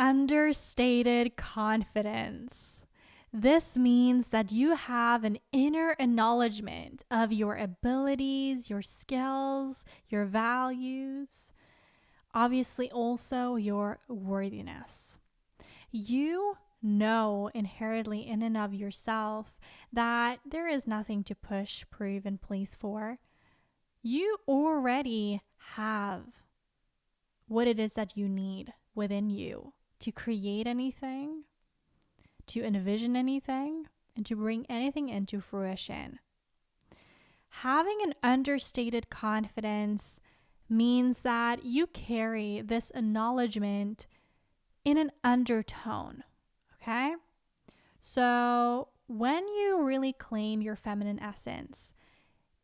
understated confidence. This means that you have an inner acknowledgement of your abilities, your skills, your values, obviously also your worthiness. You know inherently in and of yourself that there is nothing to push, prove, and please for. You already have what it is that you need within you to create anything, to envision anything, and to bring anything into fruition. Having an understated confidence means that you carry this acknowledgement in an undertone, okay? So when you really claim your feminine essence,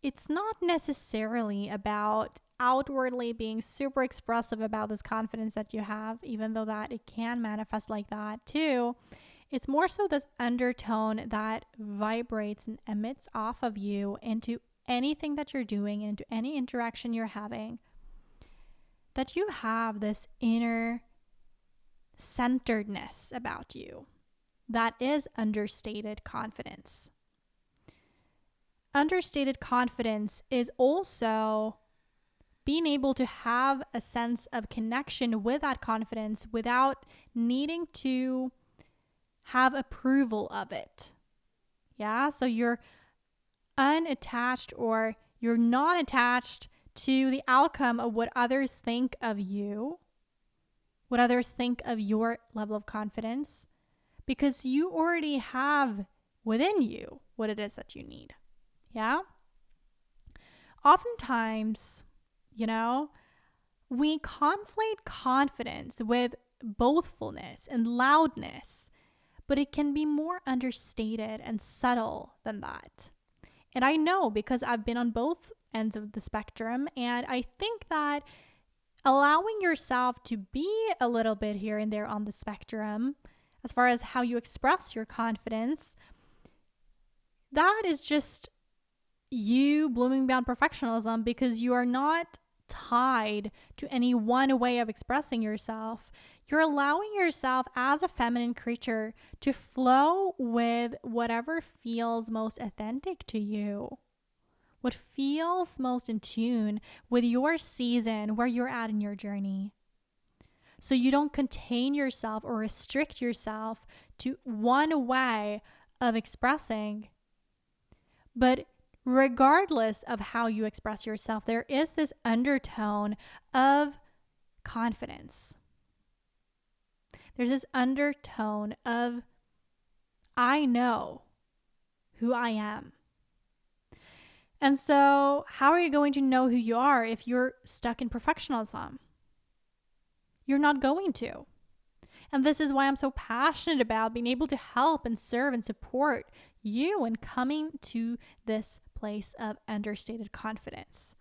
it's not necessarily about outwardly being super expressive about this confidence that you have, even though that it can manifest like that too. It's more so this undertone that vibrates and emits off of you into anything that you're doing, into any interaction you're having, that you have this inner centeredness about you. That is understated confidence. Understated confidence is also being able to have a sense of connection with that confidence without needing to have approval of it. Yeah, so you're unattached or you're not attached to the outcome of what others think of you, what others think of your level of confidence, because you already have within you what it is that you need. Yeah? Oftentimes, we conflate confidence with boastfulness and loudness, but it can be more understated and subtle than that. And I know because I've been on both ends of the spectrum, and I think that allowing yourself to be a little bit here and there on the spectrum, as far as how you express your confidence, that is just you blooming beyond perfectionism, because you are not tied to any one way of expressing yourself. You're allowing yourself as a feminine creature to flow with whatever feels most authentic to you, what feels most in tune with your season, where you're at in your journey. So you don't contain yourself or restrict yourself to one way of expressing. But regardless of how you express yourself, there is this undertone of confidence. There's this undertone of, I know who I am. And so how are you going to know who you are if you're stuck in perfectionism? You're not going to. And this is why I'm so passionate about being able to help and serve and support you in coming to this place of understated confidence.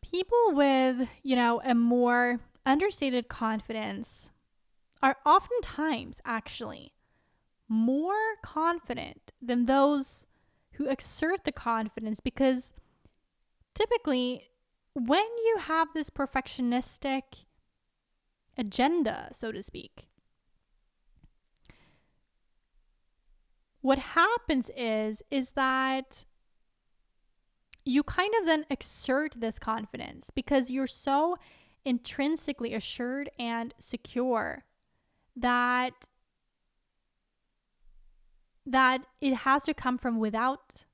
People with, a more understated confidence are oftentimes actually more confident than those who exert the confidence, because typically when you have this perfectionistic agenda, so to speak, what happens is that you kind of then exert this confidence because you're so intrinsically assured and secure that it has to come from without.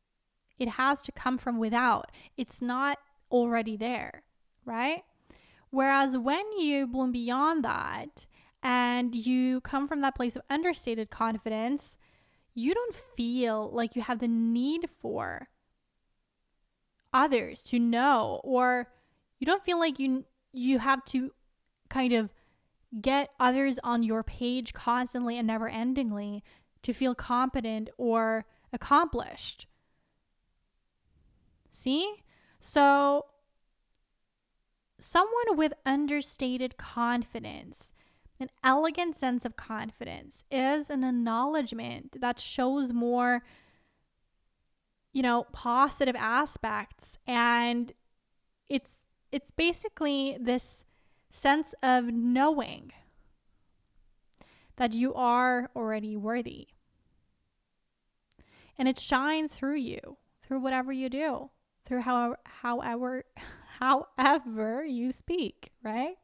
It has to come from without. It's not already there, right? Whereas when you bloom beyond that and you come from that place of understated confidence, you don't feel like you have the need for others to know, or you don't feel like you have to kind of get others on your page constantly and never endingly to feel competent or accomplished. See? So someone with understated confidence, an elegant sense of confidence, is an acknowledgement that shows more, positive aspects. And it's basically this sense of knowing that you are already worthy. And it shines through you, through whatever you do, through however you speak, right?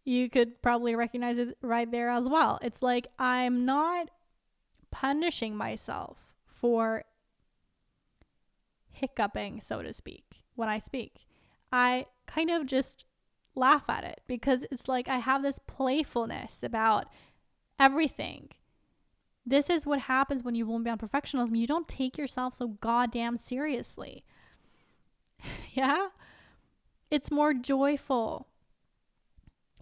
You could probably recognize it right there as well. It's like I'm not punishing myself for hiccuping, so to speak, when I speak. I kind of just laugh at it because it's like I have this playfulness about everything. This is what happens when you won't be on perfectionism. You don't take yourself so goddamn seriously. Yeah? It's more joyful.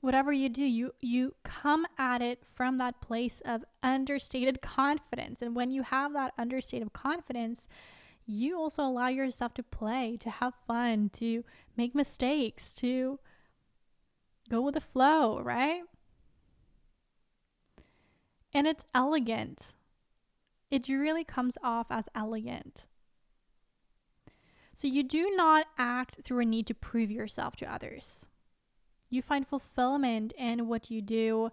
Whatever you do, you come at it from that place of understated confidence. And when you have that understated confidence, you also allow yourself to play, to have fun, to make mistakes, to go with the flow, right? And it's elegant. It really comes off as elegant. So you do not act through a need to prove yourself to others. You find fulfillment in what you do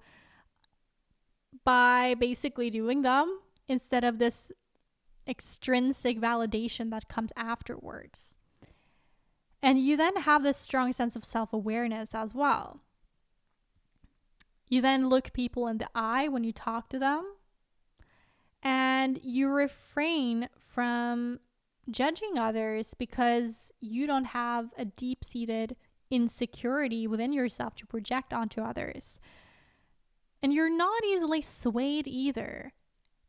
by basically doing them instead of this extrinsic validation that comes afterwards. And you then have this strong sense of self-awareness as well. You then look people in the eye when you talk to them, and you refrain from judging others because you don't have a deep-seated insecurity within yourself to project onto others. And you're not easily swayed either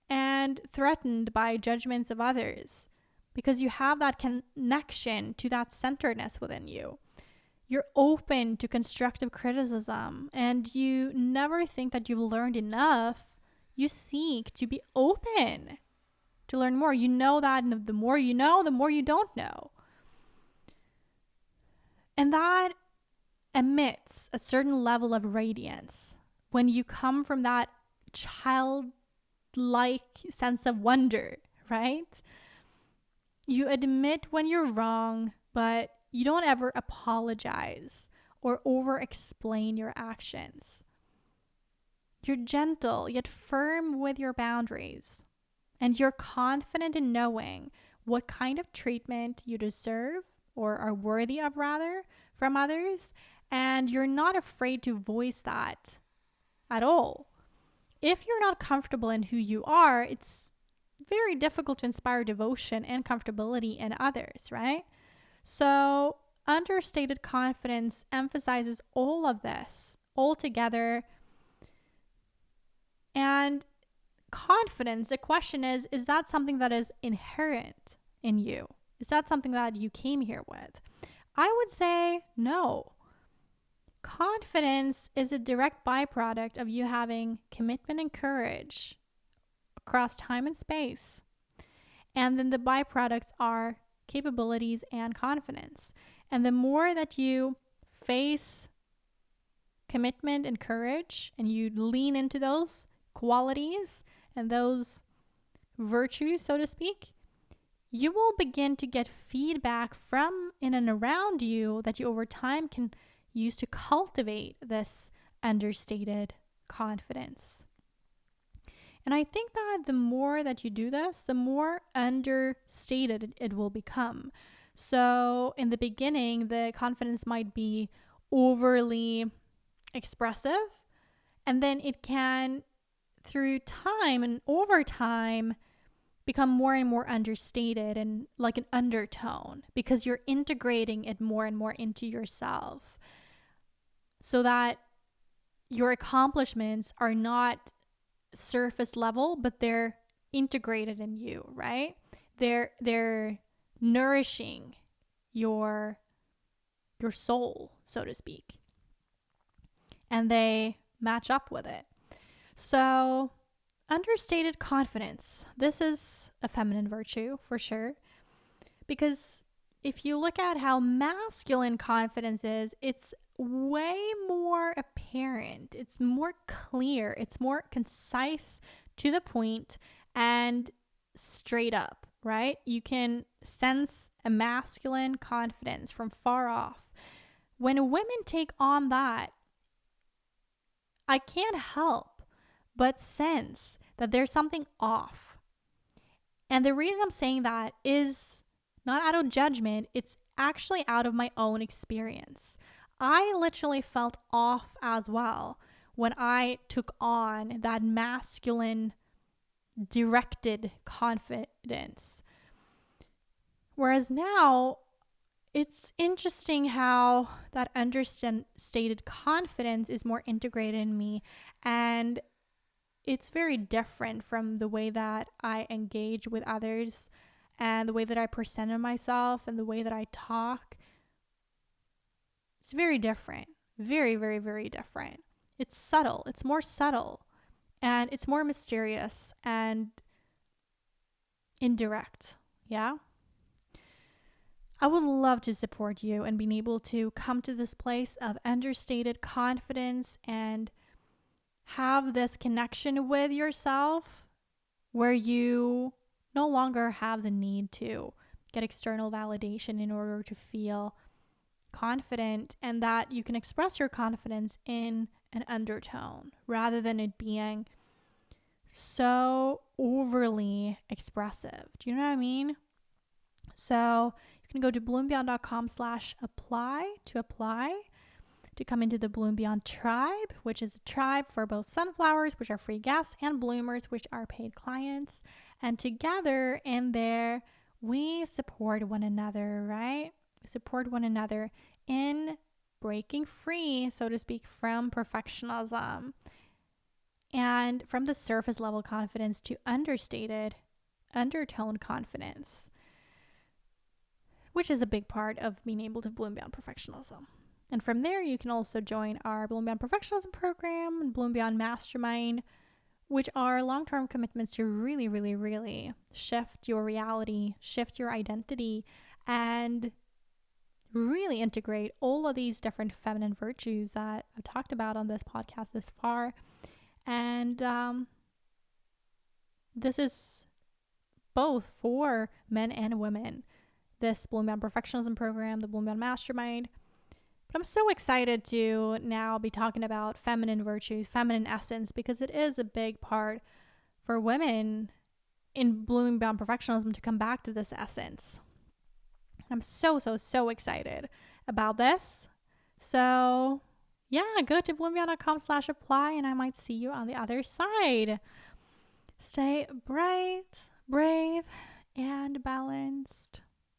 and threatened by judgments of others because you have that connection to that centeredness within you. You're open to constructive criticism and you never think that you've learned enough. You seek to be open to learn more. You know that the more you know, the more you don't know. And that emits a certain level of radiance when you come from that childlike sense of wonder, right? You admit when you're wrong, but you don't ever apologize or over-explain your actions. You're gentle yet firm with your boundaries, and you're confident in knowing what kind of treatment you deserve or are worthy of, rather, from others, and you're not afraid to voice that at all. If you're not comfortable in who you are, it's very difficult to inspire devotion and comfortability in others, right? So understated confidence emphasizes all of this all together. And confidence, the question is that something that is inherent in you? Is that something that you came here with? I would say no. Confidence is a direct byproduct of you having commitment and courage across time and space. And then the byproducts are capabilities and confidence. And the more that you face commitment and courage and you lean into those qualities and those virtues, so to speak, you will begin to get feedback from in and around you that you over time can use to cultivate this understated confidence. And I think that the more that you do this, the more understated it will become. So in the beginning, the confidence might be overly expressive, and then it can, through time and over time, become more and more understated and like an undertone because you're integrating it more and more into yourself so that your accomplishments are not surface level, but they're integrated in you, right? They're nourishing your soul, so to speak. And they match up with it. So understated confidence. This is a feminine virtue for sure. Because if you look at how masculine confidence is, it's way more apparent. It's more clear. It's more concise, to the point, and straight up, right? You can sense a masculine confidence from far off. when women take on that, I can't help but sense that there's something off. And the reason I'm saying that is not out of judgment, it's actually out of my own experience. I literally felt off as well when I took on that masculine directed confidence. Whereas now, it's interesting how that understated confidence is more integrated in me, and it's very different from the way that I engage with others and the way that I present myself and the way that I talk. It's very different. Very, very, very different. It's subtle. It's more subtle and it's more mysterious and indirect. Yeah. I would love to support you and being able to come to this place of understated confidence and have this connection with yourself where you no longer have the need to get external validation in order to feel confident, and that you can express your confidence in an undertone rather than it being so overly expressive. Do you know what I mean? So you can go to bloombeyond.com/apply to come into the Bloom Beyond tribe, which is a tribe for both sunflowers, which are free guests, and bloomers, which are paid clients. And together in there, we support one another, right? We support one another in breaking free, so to speak, from perfectionism and from the surface level confidence to understated undertone confidence, which is a big part of being able to bloom beyond perfectionism. And from there, you can also join our Bloom Beyond Perfectionism program and Bloom Beyond Mastermind, which are long-term commitments to really, really, really shift your reality, shift your identity, and really integrate all of these different feminine virtues that I've talked about on this podcast this far. And this is both for men and women. This Bloom Beyond Perfectionism program, the Bloom Beyond Mastermind. But I'm so excited to now be talking about feminine virtues, feminine essence, because it is a big part for women in blooming beyond perfectionism to come back to this essence. I'm so, so, so excited about this. So yeah, go to bloombeyond.com/apply and I might see you on the other side. Stay bright, brave, and balanced.